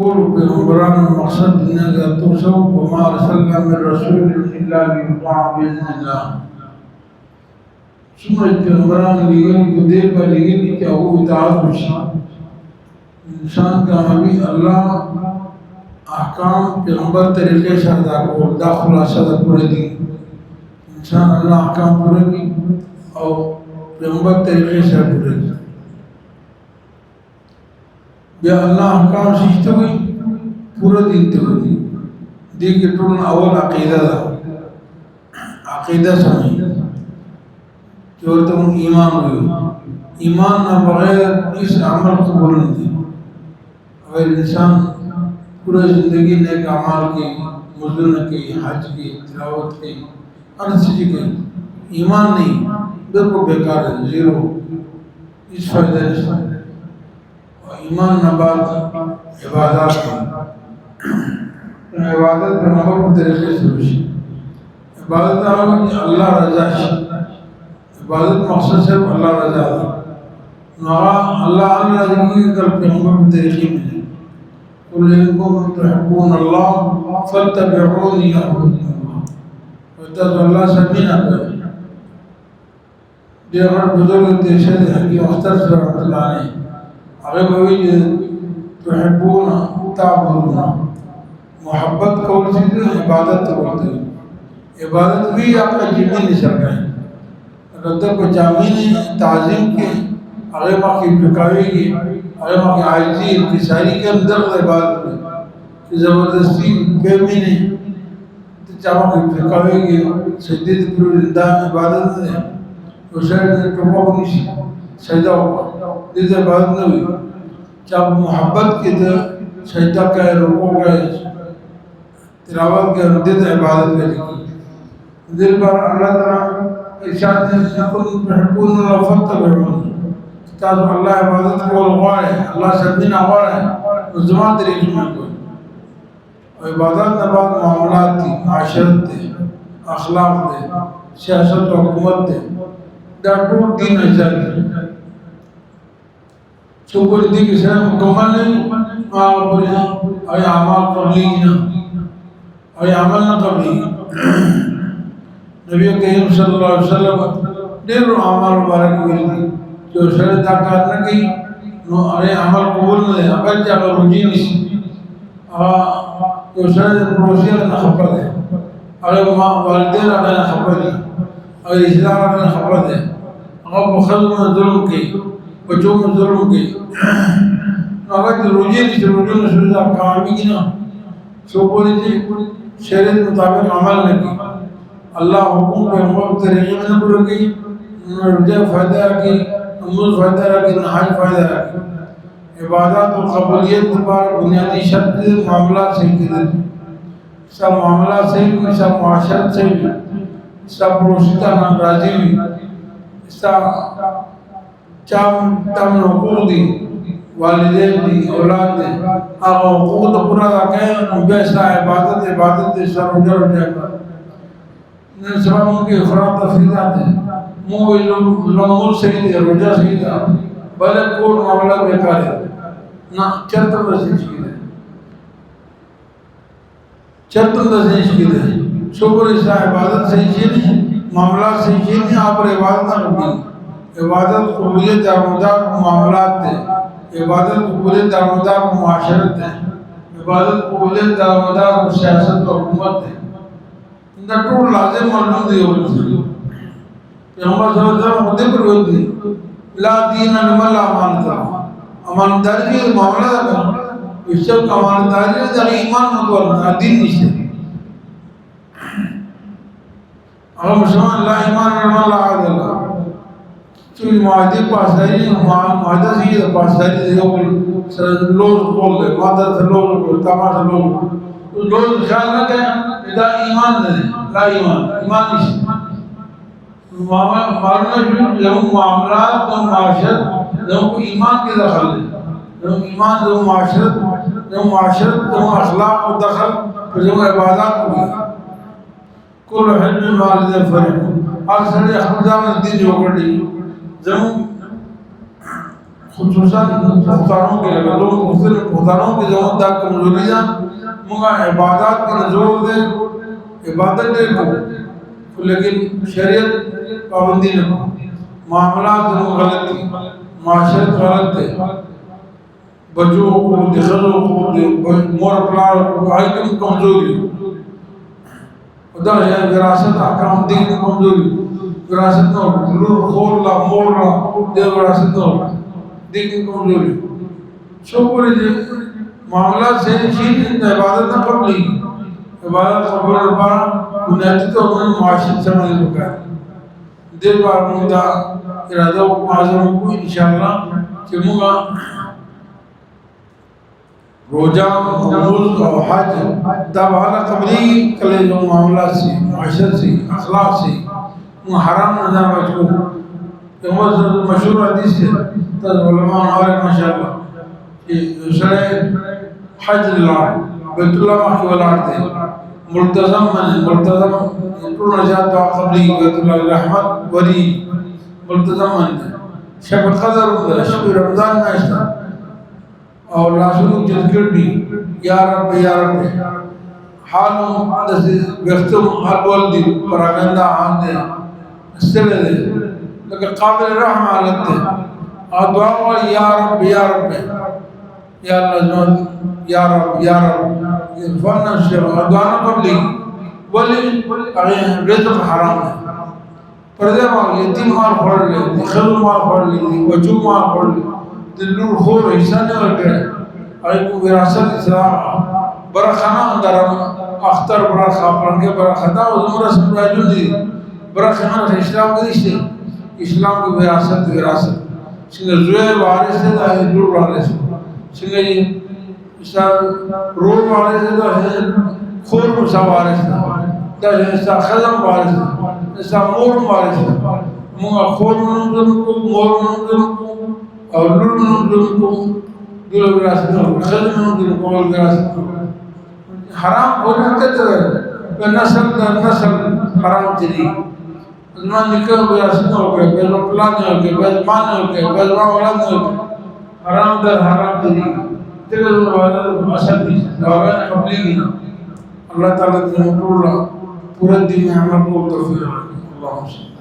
پیغمبران مقصد دنیا کا تو سو وما ارسلنا من رسول الا ليطاع باذن الله. سمجھ پیغمبران لیگل کو دیر پر لیگل کہ وہ اطاعت ہوشی. انسان کا نبی اللہ احکام پیغمبر طریقے سے ادا کو دا خلاصہ دا پورے دی. انسان اللہ احکام پورے کی اور پیغمبر طریقے سے پورے کی. بیا اللہ احکام سیکھتے ہوئی پورا دین تے ہوئی دی کہ ٹول اول عقیدہ دا عقیدہ سمجھ جو تم ایمان ہوئی. ایمان نہ بغیر اس عمل قبول نہیں دی. اگر انسان پورا زندگی نیک اعمال کی مزن کی حج کی تلاوت کی ہر چیز کی ایمان نہیں بالکل بیکار ہے زیرو اس فائدہ نہیں. ایمان نبات عبادات کی عبادت پر نمبر طریقے سے ہوشی. عبادت اللہ رضا ہے. عبادت مقصد صرف اللہ رضا ہے. اللہ ذکر کر پیغمبر طریقے میں ہے. قل ان کنتم تحبون اللہ فاتبعونی احببکم اللہ. اللہ سمجھنا کرے دیگر بزرگ تیشد حکیم اختر سے رحمت اللہ علیہ اگر کوئی تحبون تعبدون محبت قول چیز عبادت بولتے ہیں. عبادت بھی آپ کا جمعی نہیں سکتا ہے. اگر تک کو جامعی تعظیم کے اگر ماں کی بکاوی کی اگر ماں کی عائزی انکساری کے اندر عبادت میں کہ زبردستی بے مینی تو چاہاں کی بکاوی کی سجدید پر زندہ عبادت ہے. تو شاید ٹوپا کو نہیں سجدہ ہوگا دیتے عبادت نہیں ہوئی. جب محبت کی تو سجدہ کا رکوع کا تلاوت کے دیتے عبادت کے لئے دل پر اللہ تعالیٰ ارشاد نے کنتم تحبون اللہ فاتبعونی. تاکہ اللہ عبادت کو الغوار ہے اللہ سمجھنا غوار ہے اس زمان طریقے میں کوئی. اور عبادت نبات معاملات تھی معاشرت تھے اخلاق تھے سیاست و حکومت تھے ڈاکٹر دین اجزا تھے. سوپر دی کسی نے مکمل نہیں آپر ہیں اور اعمال قبلی ہیں اور عمل نہ قبلی. نبی کریم صلی اللہ علیہ وسلم دیر اعمال مبارک ہوئی تھی جو شرط طاقت نہ کی ارے عمل قبول نہ دے اگر جب رجی نہیں جو شرط پروسی نہ خبر ہے اگر والدین اگر نہ خبر ہے اگر اسلام اگر نہ خبر ہے اگر مخلص میں ظلم کی بچوں میں ظلم کی اگر رجی نہیں رجوع نے سوچا کامی کی نا سو پوری تھی شریعت مطابق عمل نہ کی اللہ حکم پہ عمر طریقے میں نہ پورا کی رجع فائدہ رکھی نماز فائدہ رکھی نہاج فائدہ رکھی. عبادات و قبولیت پر بنیادی شرط معاملات صحیح کی دیتی. سب معاملات صحیح ہوئی سب معاشرت صحیح ہوئی سب پروشتہ راضی ہوئی سب تم حقوق دی والدین دی اولاد دی آقا حقوق تو پورا رکھے بیسا عبادت سب رجع سبحانوں کی افراد تفریدات ہیں لوگ صحیح دے رجع صحیح دے بلے کوئی معاملہ بیکار ہے نا چرتن رسیش کی دے شکر اسا عبادت صحیح چیز نہیں معاملات صحیح چیز نہیں آپ پر عبادت نہ کرنی. عبادت قبولیت دارمدار معاملات دے عبادت قبولیت دارمدار معاشرت دے عبادت قبولیت دارمدار سیاست و حکومت دے ٹول لازم معلوم دی ہوئی تھی. پیغمبر صلی اللہ علیہ وسلم خودے پر ہوئی تھی لا دین لمن لا امانتا امانتداری کی معاملہ دا کر اس سب کا امانتداری دا ایمان مطور دین نہیں سے. اگر مسلمان لا ایمان لمن لا عاد اللہ تو معاہدی پاسداری معاہدہ سی پاسداری دے لوز بول دے مادہ سے لوز بول تمام سے لوز خیال نہ کہ دا ایمان نہیں لا ایمان نہیں سے. معاملات و معاشرت جو ایمان کے دخل ہے جو ایمان جو معاشرت جو اخلاق و دخل جو عبادات ہوئی کل حج والد فرق ہر سڑے حمدہ میں دین جو کر دی جو خصوصاً مختاروں کے لگے لوگ مختلف مختاروں کی ضرورت دا کمزوریاں منگا عبادات پر زور دے عبادت دے کو لیکن شریعت پابندی نہ کو معاملات میں غلط تھی معاشرت غلط تھے بچوں کو دخلوں کو مور پلار کو آئیکم کمزوری ادھر ہے وراثت احکام دین کمزوری وراثت نہ لور خور لا مور لا دے وراثت نہ دین کمزوری سو پوری جی معاملات سے چیز عبادت نہ قبلی عبادت قبول بار بنیادی تو اپنے معاشرت سمجھ لکھا ہے دل بار مندہ ارادہ و معظم کو انشاءاللہ کہ مگا روجہ روز اور حج تب حالا قبلی کلے جو معاملات سے معاشرت سے اخلاق سے حرام نہ بچو کہ مشہور حدیث ہے تو علماء عارف ماشاءاللہ کہ سرے حج اللہ بیت اللہ مخی والارتے ملتظم ملتظم کل نجات دعا قبلی بیت اللہ رحمت ولی ملتظم شب قدر ہوتا شب رمضان میں اشتا اور لاشنو جذکر بھی یا رب حالوں دستے بیختم حال بول دی پراگندہ آن دے استلے دے لیکن قابل رحم حالت دے اور دعا ہوا یا رب یا اللہ جنوات یا رب فن الشیخ دعانا قبلی ولی رزق حرام ہے پردے مال یتیم مال پڑھ لے خلو مال پڑھ لے بچو مال پڑھ لے دلور خور حصہ نہیں لگے ایک وراثت اسلام برخانہ اندر اختر برخا پڑھ کے برخانہ عمر سن راجو دی برخانہ اسلام کے رشتے اسلام کی وراثت سنگھ زوئے وارث ہے دا دلور وارث سنگھ اسلام رول وارث ہے دا خور مسا وارث دا اسا خزم وارث دا اسا مور وارث دا مونگا خور منظم کو مور منظم کو اور لور منظم کو دل وراثت کو خزم منظم کو اور وراثت کو حرام ہو جاتے تھے نسل در نسل حرام چلی زمان نکل وراثت ہو گئے بیزو پلان ہو گئے بیزمان ہو گئے بیزمان اولاد ہو گئے حرام در حرام چلی تیرے دور اصل بھی دعوان قبلی گی اللہ تعالیٰ نے پورا دین میں عمل کو توفیق اللہ